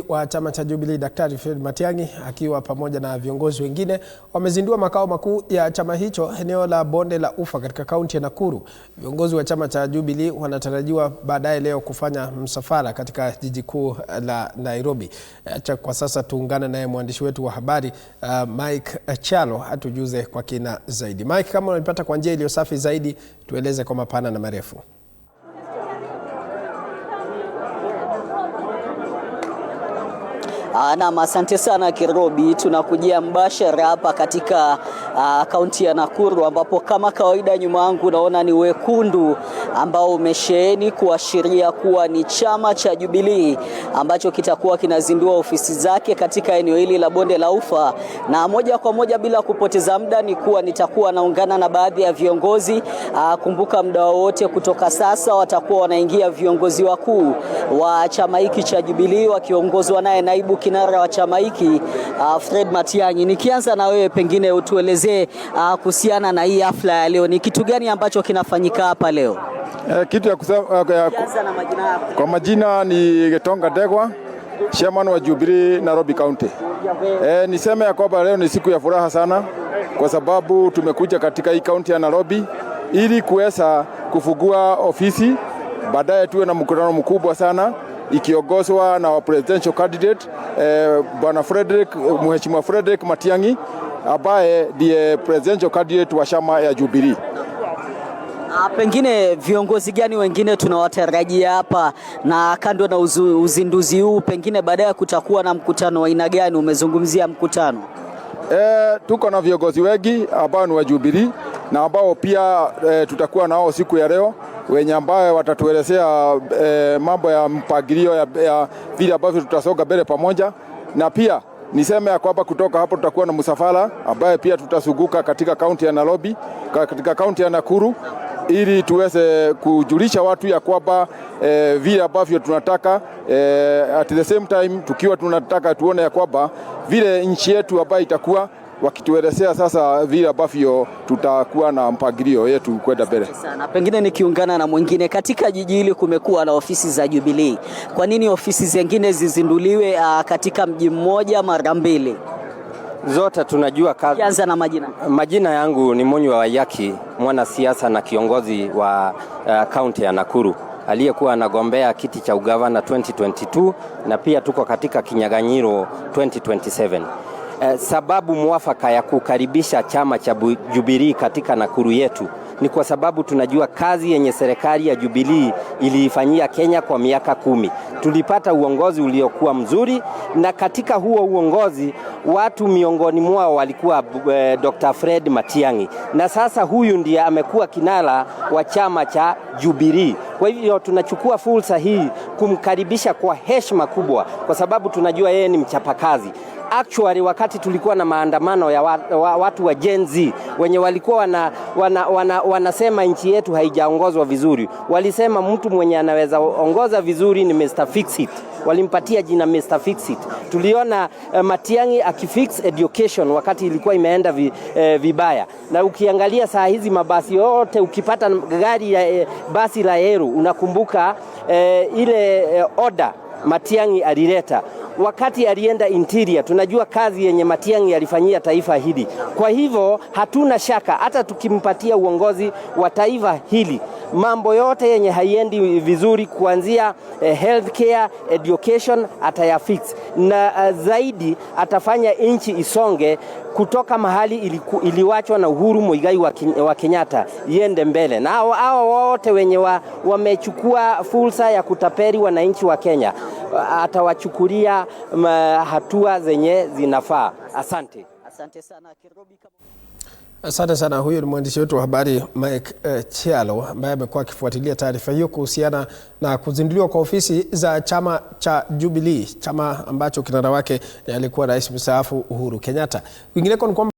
Wa chama cha Jubilee Daktari Fred Matiang'i akiwa pamoja na viongozi wengine wamezindua makao makuu ya chama hicho eneo la Bonde la Ufa katika kaunti ya Nakuru. Viongozi wa chama cha Jubilee wanatarajiwa baadaye leo kufanya msafara katika jiji kuu la Nairobi. Kwa sasa tuungane naye mwandishi wetu wa habari Mike Chalo atujuze kwa kina zaidi. Mike, kama unanipata kwa njia iliyo safi zaidi, tueleze kwa mapana na marefu. Naam, asante sana Kirobi. Tunakujia mbashara hapa katika kaunti ya Nakuru, ambapo kama kawaida nyuma yangu naona ni wekundu ambao umesheheni kuashiria kuwa ni chama cha Jubilee ambacho kitakuwa kinazindua ofisi zake katika eneo hili la Bonde la Ufa. Na moja kwa moja bila kupoteza muda ni kuwa nitakuwa naungana na baadhi ya viongozi. Kumbuka muda wote kutoka sasa watakuwa wanaingia viongozi wakuu wa chama hiki cha Jubilee wakiongozwa naye naibu kinara wa chama hiki Fred Matiang'i. Nikianza na wewe, pengine utuelezee kuhusiana na hii hafla ya leo, ni kitu gani ambacho kinafanyika hapa leo? Kitu ya kusema na majina yako. Kwa majina ni Getonga Degwa, chairman wa Jubilee Nairobi County. Niseme ya kwamba leo ni siku ya furaha sana kwa sababu tumekuja katika hii county ya Nairobi ili kuweza kufungua ofisi, baadaye tuwe na mkutano mkubwa sana ikiongozwa na presidential candidate Bwana Mheshimiwa Frederick Matiang'i ambaye ndiye presidential candidate wa chama ya Jubilee. Pengine viongozi gani wengine tunawatarajia hapa, na kando na uzinduzi huu pengine baadaye kutakuwa na mkutano wa aina gani? Umezungumzia mkutano. Tuko na viongozi wengi ambao ni wa Jubilee na ambao pia tutakuwa nao siku ya leo, wenye ambao watatuelezea mambo ya mpangilio ya vile ambavyo tutasonga mbele pamoja. Na pia niseme ya kwamba kutoka hapo tutakuwa na msafara ambaye pia tutazunguka katika kaunti ya Nairobi, katika kaunti ya Nakuru, ili tuweze kujulisha watu ya kwamba vile ambavyo tunataka at the same time tukiwa tunataka tuone ya kwamba vile nchi yetu ambayo itakuwa wakituelezea sasa vile ambavyo tutakuwa na mpangilio yetu kwenda mbele. Sana. Pengine nikiungana na mwingine, katika jiji hili kumekuwa na ofisi za Jubilee. Kwa nini ofisi zingine zizinduliwe katika mji mmoja mara mbili? Zote tunajua kazi. Kianza na majina. Majina yangu ni Monyi wa Wayaki, mwanasiasa na kiongozi wa kaunti ya Nakuru aliyekuwa anagombea kiti cha ugavana 2022 na pia tuko katika kinyaganyiro 2027. Sababu mwafaka ya kukaribisha chama cha Jubilee katika Nakuru yetu ni kwa sababu tunajua kazi yenye serikali ya Jubilee iliifanyia Kenya kwa miaka 10. Tulipata uongozi uliokuwa mzuri, na katika huo uongozi watu miongoni mwao walikuwa Dr. Fred Matiang'i, na sasa huyu ndiye amekuwa kinara wa chama cha Jubilee. Kwa hivyo tunachukua fursa hii kumkaribisha kwa heshima kubwa, kwa sababu tunajua yeye ni mchapakazi. Actually, wakati tulikuwa na maandamano ya watu wa Gen Z wenye walikuwa wanasema nchi yetu haijaongozwa vizuri, walisema mtu mwenye anaweza ongoza vizuri ni Mr. Fix-It. Walimpatia jina Mr. Fix-It. Tuliona Matiang'i akifix education wakati ilikuwa imeenda vibaya. Na ukiangalia saa hizi mabasi yote, ukipata gari ya basi la Eru, unakumbuka ile order Matiang'i alileta wakati alienda interior. Tunajua kazi yenye Matiang'i alifanyia taifa hili. Kwa hivyo hatuna shaka hata tukimpatia uongozi wa taifa hili, mambo yote yenye haiendi vizuri kuanzia healthcare, education atayafix, na zaidi atafanya nchi isonge kutoka mahali iliwachwa na Uhuru Muigai wa Kenyatta iende mbele. Na hao wote wenye wamechukua fursa ya kutapeli wananchi wa Kenya atawachukulia hatua zenye zinafaa. Asante. Asante sana Kirobi. Asante sana. Huyo ni mwandishi wetu wa habari Mike Chalo ambaye amekuwa akifuatilia taarifa hiyo kuhusiana na kuzinduliwa kwa ofisi za chama cha Jubilee, chama ambacho kinara wake alikuwa rais mstaafu Uhuru Kenyatta. Kwingineko ni kwamba